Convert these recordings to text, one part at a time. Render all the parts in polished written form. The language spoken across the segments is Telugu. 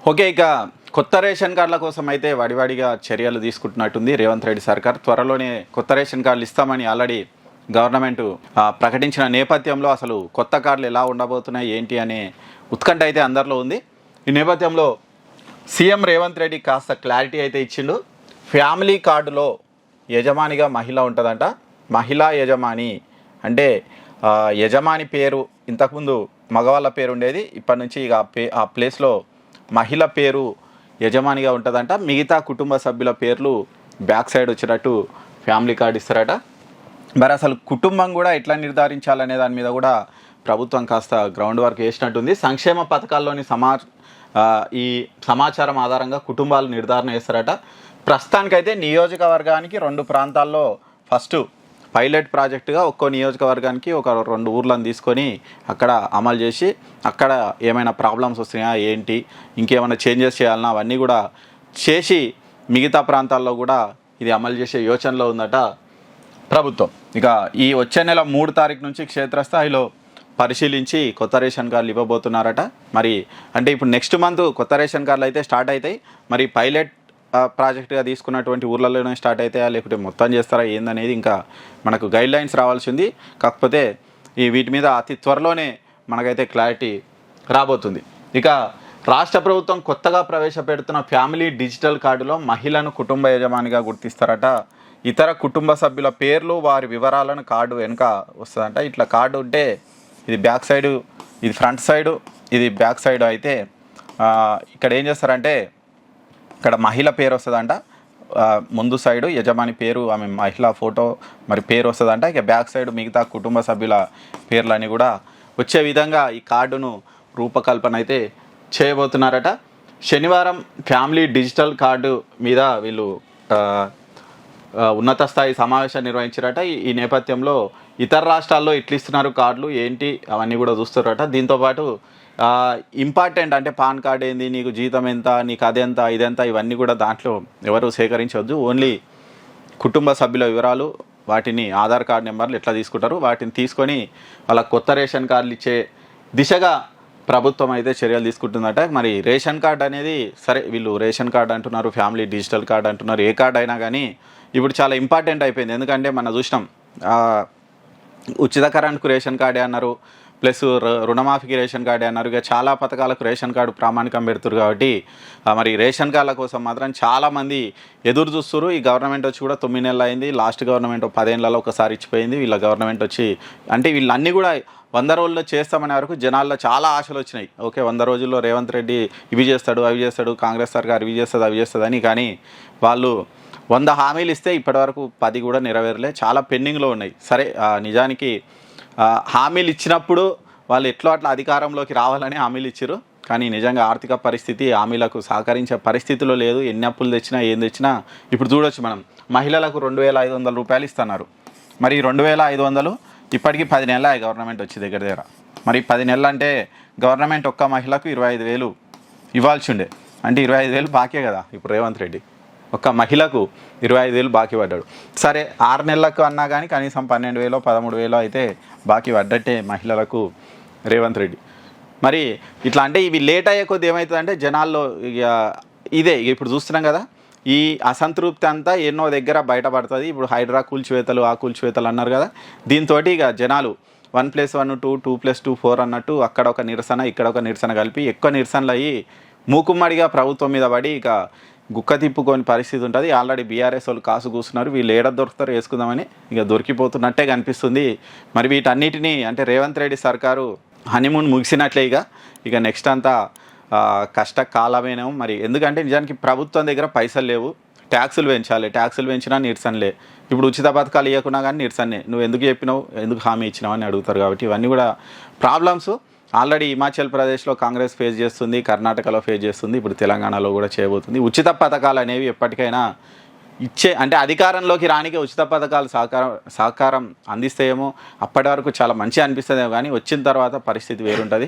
ఓకే. ఇక కొత్త రేషన్ కార్డుల కోసం అయితే వడివడిగా చర్యలు తీసుకుంటున్నట్టుంది రేవంత్ రెడ్డి సర్కార్. త్వరలోనే కొత్త రేషన్ కార్డులు ఇస్తామని ఆల్రెడీ గవర్నమెంట్ ప్రకటించిన నేపథ్యంలో అసలు కొత్త కార్డులు ఎలా ఉండబోతున్నాయి ఏంటి అనే ఉత్కంఠ అయితే అందరిలో ఉంది. ఈ నేపథ్యంలో సీఎం రేవంత్ రెడ్డి కాస్త క్లారిటీ అయితే ఇచ్చిండు. ఫ్యామిలీ కార్డులో యజమానిగా మహిళ ఉంటుందంట. మహిళా యజమాని అంటే యజమాని పేరు ఇంతకుముందు మగవాళ్ళ పేరు ఉండేది. ఇప్పటి నుంచి ఇక ఆ ప్లేస్లో మహిళ పేరు యజమానిగా ఉంటుందంట. మిగతా కుటుంబ సభ్యుల పేర్లు బ్యాక్ సైడ్ వచ్చేటట్టు ఫ్యామిలీ కార్డు ఇస్తారట. మరి అసలు కుటుంబం కూడా ఎట్లా నిర్ధారించాలనే దాని మీద కూడా ప్రభుత్వం కాస్త గ్రౌండ్ వర్క్ వేసినట్టుంది. సంక్షేమ పథకాల్లోని ఈ సమాచారం ఆధారంగా కుటుంబాలు నిర్ధారణ చేస్తారట. ప్రస్తుతానికైతే నియోజకవర్గానికి 2 ప్రాంతాల్లో ఫస్ట్ పైలట్ ప్రాజెక్టుగా ఒక్కో నియోజకవర్గానికి ఒక 2 ఊర్లను తీసుకొని అక్కడ అమలు చేసి అక్కడ ఏమైనా ప్రాబ్లమ్స్ వస్తున్నాయా ఏంటి, ఇంకేమైనా చేంజెస్ చేయాలన్నా అవన్నీ కూడా చేసి మిగతా ప్రాంతాల్లో కూడా ఇది అమలు చేసే యోచనలో ఉందట ప్రభుత్వం. ఇక ఈ వచ్చే నెల 3 తారీఖు నుంచి క్షేత్రస్థాయిలో పరిశీలించి కొత్త రేషన్ కార్డులు ఇవ్వబోతున్నారట. మరి అంటే ఇప్పుడు నెక్స్ట్ మంత్ కొత్త రేషన్ కార్డులు అయితే స్టార్ట్ అవుతాయి. మరి పైలట్ ప్రాజెక్టుగా తీసుకున్నటువంటి ఊర్లలోనే స్టార్ట్ అవుతాయా లేకపోతే మొత్తం చేస్తారా ఏందనేది ఇంకా మనకు గైడ్ లైన్స్ రావాల్సి ఉంది. కాకపోతే వీటి మీద అతి త్వరలోనే మనకైతే క్లారిటీ రాబోతుంది. ఇక రాష్ట్ర ప్రభుత్వం కొత్తగా ప్రవేశపెడుతున్న ఫ్యామిలీ డిజిటల్ కార్డులో మహిళను కుటుంబ యజమానిగా గుర్తిస్తారట. ఇతర కుటుంబ సభ్యుల పేర్లు వారి వివరాలను కార్డు వెనుక వస్తుందంట. ఇట్లా కార్డు ఉంటే ఇది బ్యాక్ సైడు, ఇది ఫ్రంట్ సైడు, ఇది బ్యాక్ సైడ్ అయితే ఇక్కడ ఏం చేస్తారంటే ఇక్కడ మహిళ పేరు వస్తుందంట. ముందు సైడు యజమాని పేరు, ఆమె మహిళ ఫోటో మరి పేరు వస్తుందంట. ఇక బ్యాక్ సైడ్ మిగతా కుటుంబ సభ్యుల పేర్లని కూడా వచ్చే విధంగా ఈ కార్డును రూపకల్పన అయితే చేయబోతున్నారట. శనివారం ఫ్యామిలీ డిజిటల్ కార్డు మీద వీళ్ళు ఉన్నత స్థాయి సమావేశం నిర్వహించారట. ఈ నేపథ్యంలో ఇతర రాష్ట్రాల్లో ఎట్లా ఇస్తున్నారు కార్డులు ఏంటి అవన్నీ కూడా చూస్తారట. దీంతోపాటు ఇంపార్టెంట్ అంటే పాన్ కార్డ్ ఏంది, నీకు జీతం ఎంత, నీకు అదెంత ఇదెంత, ఇవన్నీ కూడా దాంట్లో ఎవరు సేకరించవద్దు. ఓన్లీ కుటుంబ సభ్యుల వివరాలు, వాటిని ఆధార్ కార్డ్ నెంబర్లు ఎట్లా తీసుకుంటారు వాటిని తీసుకొని వాళ్ళ కొత్త రేషన్ కార్డులు ఇచ్చే దిశగా ప్రభుత్వం అయితే చర్యలు తీసుకుంటుందట. మరి రేషన్ కార్డ్ అనేది సరే, వీళ్ళు రేషన్ కార్డ్ అంటున్నారు, ఫ్యామిలీ డిజిటల్ కార్డ్ అంటున్నారు, ఏ కార్డ్ అయినా కానీ ఇప్పుడు చాలా ఇంపార్టెంట్ అయిపోయింది. ఎందుకంటే మనం చూసినాం ఉచిత కరెంట్కు రేషన్ కార్డే అన్నారు, ప్లస్ రుణమాఫీకి రేషన్ కార్డే అన్నారు. ఇక చాలా పథకాలకు రేషన్ కార్డు ప్రామాణికం పెడుతున్నారు. కాబట్టి మరి రేషన్ కార్డుల కోసం మాత్రం చాలామంది ఎదురు చూస్తున్నారు. ఈ గవర్నమెంట్ వచ్చి కూడా 9 నెలలు అయింది. లాస్ట్ గవర్నమెంట్ 10 ఏళ్ళలో ఒకసారి ఇచ్చిపోయింది. వీళ్ళ గవర్నమెంట్ వచ్చి అంటే వీళ్ళన్నీ కూడా 100 రోజుల్లో చేస్తామనే వరకు జనాల్లో చాలా ఆశలు వచ్చినాయి. ఓకే, 100 రోజుల్లో రేవంత్ రెడ్డి ఇవి చేస్తాడు అవి చేస్తాడు, కాంగ్రెస్ సర్కార్ ఇవి చేస్తుంది అవి చేస్తుందని. కానీ వాళ్ళు 100 హామీలు ఇస్తే ఇప్పటివరకు 10 కూడా నెరవేరలే, చాలా పెండింగ్లో ఉన్నాయి. సరే, నిజానికి హామీలు ఇచ్చినప్పుడు వాళ్ళు ఎట్లా అట్లా అధికారంలోకి రావాలని హామీలు ఇచ్చారు. కానీ నిజంగా ఆర్థిక పరిస్థితి హామీలకు సహకరించే పరిస్థితిలో లేదు. ఎన్ని అప్పులు తెచ్చినా ఏం తెచ్చినా ఇప్పుడు చూడొచ్చు మనం, మహిళలకు 2500 రూపాయలు ఇస్తున్నారు. మరి 2500 ఇప్పటికీ 10 నెలలు గవర్నమెంట్ వచ్చి దగ్గర. మరి 10 నెలలు అంటే గవర్నమెంట్ ఒక్క మహిళకు 25,000 ఇవ్వాల్సి ఉండే. అంటే 25,000 బాకే కదా ఇప్పుడు రేవంత్ రెడ్డి ఒక్క మహిళకు 25,000 బాకీ పడ్డాడు. సరే, 6 నెలలకు అన్నా కానీ కనీసం 12,000 13,000 అయితే బాకీ పడ్డట్టే మహిళలకు రేవంత్ రెడ్డి. మరి ఇట్లా అంటే ఇవి లేట్ అయ్యే కొద్ది ఏమవుతుందంటే జనాల్లో ఇదే ఇప్పుడు చూస్తున్నాం కదా, ఈ అసంతృప్తి అంతా ఎన్నో దగ్గర బయటపడుతుంది. ఇప్పుడు హైడ్రా కూల్చివేతలు ఆ కూల్చివేతలు అన్నారు కదా, దీంతో ఇక జనాలు 1+1 2, 2+2 4 అన్నట్టు అక్కడ ఒక నిరసన ఇక్కడ ఒక నిరసన కలిపి ఎక్కువ నిరసనలు అయ్యి మూకుమ్మడిగా ప్రభుత్వం మీద పడి ఇక గుక్క తిప్పుకొని పరిస్థితి ఉంటుంది. ఆల్రెడీ బీఆర్ఎస్ వాళ్ళు కాసు కూస్తున్నారు, వీళ్ళు ఏడ దొరుకుతారు వేసుకుందామని ఇక దొరికిపోతున్నట్టే కనిపిస్తుంది. మరి వీటన్నిటినీ అంటే రేవంత్ రెడ్డి సర్కారు హనీమూన్ ముగిసినట్లే. ఇక నెక్స్ట్ అంతా కష్టకాలమేనేమో. మరి ఎందుకంటే నిజానికి ప్రభుత్వం దగ్గర పైసలు లేవు, ట్యాక్సులు పెంచాలి, ట్యాక్సులు పెంచినా నిరసనలే. ఇప్పుడు ఉచిత పథకాలు ఇవ్వకున్నా కానీ నిరసనే, నువ్వు ఎందుకు చెప్పినావు, ఎందుకు హామీ ఇచ్చినావు అని అడుగుతారు. కాబట్టి ఇవన్నీ కూడా ప్రాబ్లమ్స్ ఆల్రెడీ హిమాచల్ ప్రదేశ్లో కాంగ్రెస్ ఫేస్ చేస్తుంది, కర్ణాటకలో ఫేస్ చేస్తుంది, ఇప్పుడు తెలంగాణలో కూడా చేయబోతుంది. ఉచిత పథకాలు అనేవి ఎప్పటికైనా అంటే అధికారంలోకి రానికి ఉచిత పథకాలు సహకారం అందిస్తేమో అప్పటి వరకు చాలా మంచిగా అనిపిస్తుందేమో, కానీ వచ్చిన తర్వాత పరిస్థితి వేరుంటుంది.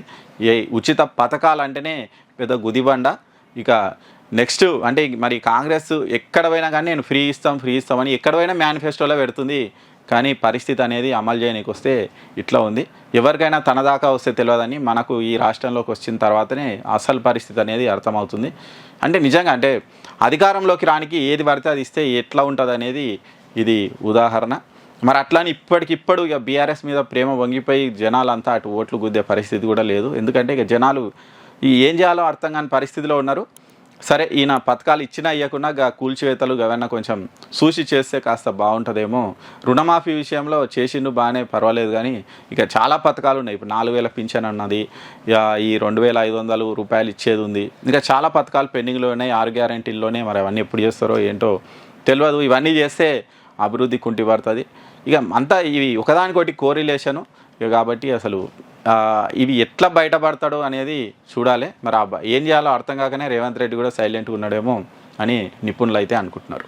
ఏ ఉచిత పథకాలు అంటేనే పెద్ద గుదిబండ. ఇక నెక్స్ట్ అంటే మరి కాంగ్రెస్ ఎక్కడ పోయినా కానీ నేను ఫ్రీ ఇస్తామని ఎక్కడ పోయినా మేనిఫెస్టోలో పెడుతుంది, కానీ పరిస్థితి అనేది అమలు చేయడానికి వస్తే ఇట్లా ఉంది. ఎవరికైనా తన దాకా వస్తే తెలియదని మనకు ఈ రాష్ట్రంలోకి వచ్చిన తర్వాతనే అసలు పరిస్థితి అనేది అర్థమవుతుంది. అంటే నిజంగా అంటే అధికారంలోకి రానికి ఏది పడితే అది ఇస్తే ఎట్లా ఉంటుంది అనేది ఇది ఉదాహరణ. మరి అట్లాని ఇప్పటికిప్పుడు ఇక బీఆర్ఎస్ మీద ప్రేమ వంగిపోయి జనాలంతా అటు ఓట్లు గుద్దే పరిస్థితి కూడా లేదు. ఎందుకంటే ఇక జనాలు ఏం చేయాలో అర్థం కాని పరిస్థితిలో ఉన్నారు. సరే ఈయన పథకాలు ఇచ్చినా ఇవ్వకుండా కూల్చివేతలు అవన్నీ కొంచెం చూసి చేస్తే కాస్త బాగుంటుందేమో. రుణమాఫీ విషయంలో చేసిండు బాగానే పర్వాలేదు, కానీ ఇక చాలా పథకాలు ఉన్నాయి. ఇప్పుడు 4000 పింఛన్ అన్నది, ఈ 2500 రూపాయలు ఇచ్చేది ఉంది, ఇంకా చాలా పథకాలు పెండింగ్లో ఉన్నాయి. 6 గ్యారెంటీల్లోనే మరి అవన్నీ ఎప్పుడు చేస్తారో ఏంటో తెలియదు. ఇవన్నీ చేస్తే అభివృద్ధి కుంటిపడుతుంది. ఇక అంతా ఇవి ఒకదానికొకటి కోరిలేషను. ఇక కాబట్టి అసలు ఇవి ఎట్లా బయటపడతాడో అనేది చూడాలి. మరి ఏం చేయాలో అర్థం కాకనే రేవంత్ రెడ్డి కూడా సైలెంట్గా ఉన్నాడేమో అని నిపుణులు అయితే అనుకుంటున్నారు.